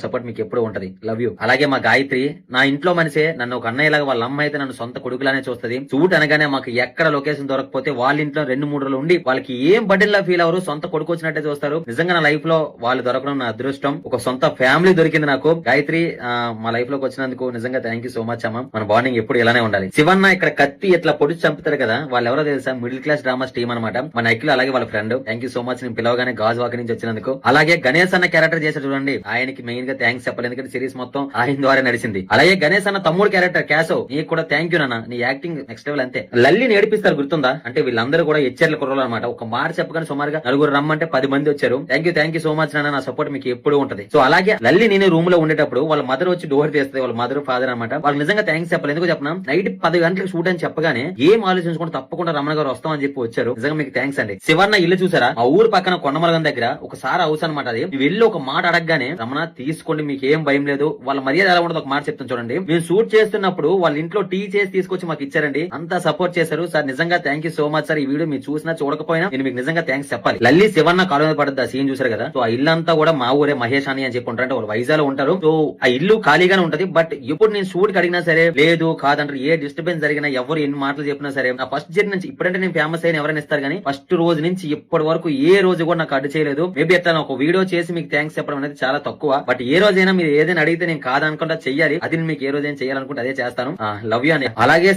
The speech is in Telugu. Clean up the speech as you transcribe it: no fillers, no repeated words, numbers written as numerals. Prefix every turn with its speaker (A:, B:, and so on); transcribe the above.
A: సపోర్ట్ మీకు ఎప్పుడు ఉంటది. Love you. అలాగే మా గాయత్రి నా ఇంట్లో మనిషే. నన్ను ఒక అన్నయ్యలాగా, వాళ్ళ అమ్మ అయితే నన్ను సొంత కొడుకులానే చూస్తది. షూట్ అనగానే మాకు ఎక్కడ లొకేషన్ దొరకపోతే వాళ్ళ ఇంట్లో 2-3 రోజులు ఉండి వాళ్ళకి ఏం బర్డెన్ లా ఫీల్ అవరు, సొంత కొడుకు వచ్చినట్టే చూస్తారు. నిజంగా నా లైఫ్ లో వాళ్ళు దొరకడం నా అదృష్టం. ఒక సొంత ఫ్యామిలీ దొరికింది నాకు. గాయత్రి మా లైఫ్ లోకి వచ్చినందుకు నిజంగా థ్యాంక్ యూ సో మచ్ అమ్మ. మన బాండింగ్ ఎప్పుడు ఇలానే ఉండాలి. శివన్న ఇక్కడ కత్తి ఇట్లా పొడిచి చంపుతారు కదా, వాళ్ళు ఎవరో తెలుసా? మిడిల్ క్లాస్ డ్రామాస్ టీమ్ అనమాట. మన అఖిల్ అలాగే వాళ్ళ friend. Thank you so much నేను పిలవగానే గాజు వాకి నుంచి వచ్చినందుకు. అలాగే గణేష్ అన్న క్యారెక్టర్ చేశారు చూడండి, ఆయనకి మెయిన్ గా థ్యాంక్స్ చెప్పాలి, ఎందుకంటే సిరీస్ మొత్తం ఆయన ద్వారా నడిచింది. అలాగే గణేష్ అన్న తమ్ముడు క్యారెక్టర్ క్యాసో, నీకు కూడా థ్యాంక్ యూ నాన్న, నీ యాక్టింగ్ నెక్స్ట్ లెవెల్. అంతే లల్లిని ఏడిపిస్తారు గుర్తుందా? అంటే వీళ్ళందరూ కూడా హెచ్చర్ల కుర్రలు అనమాట. ఒక మాట చెప్పగానే సుమారుగా 9 రమ్మంటే 10 మంది వచ్చారు. థ్యాంక్ యూ సో మచ్ నాన్న, నా సపోర్ట్ మీకు ఎప్పుడు ఉంటది. సో అలాగే లల్లి నేను రూమ్ లో ఉండేటప్పుడు వాళ్ళ మదర్ వచ్చి డోర్ తీస్తుంది. వాళ్ళ మదర్ ఫాదర్ అనమాట. వాళ్ళు నిజంగా థ్యాంక్స్ చెప్పాలి. ఎందుకు చెప్పిన, నైట్ 10 గంటలకు షూట్ అని చెప్పగానే ఏం ఆలోచించుకుంటే తప్పకుండా రమణ గారు వస్తామని చెప్పి వచ్చారు. నిజంగా మీకు థ్యాంక్స్ అండి. శివర్ణ ఇల్లు చూసారా? మా ఊరు పక్కన కొండమలగం దగ్గర ఒకసారి హౌస్ అనమాట. అది వెళ్ళి ఒక మాట అడగగానే రమణ తీసుకోండి, మీకు ఏం భయం లేదు. వాళ్ళ మర్యాద ఎలా ఉండదు ఒక మాట చెప్తాను చూడండి. మేము షూట్ చేస్తున్నప్పుడు వాళ్ళ ఇంట్లో టీ చేసి తీసుకొచ్చి మాకు ఇచ్చారండి. అంతా సపోర్ట్ చేశారు సార్. నిజంగా thank you so much sir. ఈ వీడియో మీరు చూసినా చూడకపోయినా నేను మీకు నిజంగా థ్యాంక్స్ చెప్పాలి. లల్లి శివన్న కాలు మీద పడ్డది, ఆ సీన్ చూసారు కదా. సో ఆ ఇల్లు అంతా కూడా మా ఊరే మహేష్ అని చెప్పి ఉంటారు. అంటే వాళ్ళు వైజాగ్ లో ఉంటారు. సో ఆ ఇల్లు ఖాళీగానే ఉంటది. బట్ ఇప్పుడు నేను షూట్ కి అడిగినా సరే లేదు కాదంటారు. ఏ డిస్టర్బెన్స్ జరిగినా, ఎవరు ఎన్ని మాటలు చెప్పినా సరే, నా ఫస్ట్ జర్నీ నుంచి ఇప్పుడంటే నేను ఫేమస్ అయిన ఎవరైనా ఇస్తారు కానీ ఫస్ట్ రోజు నుంచి ఇప్పటి వరకు ఏ రోజు కూడా నాకు అడ్డు చేయలేదు. మేబీ అట్లా ఒక వీడియో చేసి మీకు థ్యాంక్స్ చెప్పడం అనేది చాలా తక్కువ. బట్ ఏ రోజైనా మీరు ఏదైనా అడిగితే నేను కాదనుకుంటా చెయ్యాలి. అది మీకు ఏ రోజైనా చేయాలనుకుంటే అదే చేస్తాను. లవ్ యూ అని. అలాగే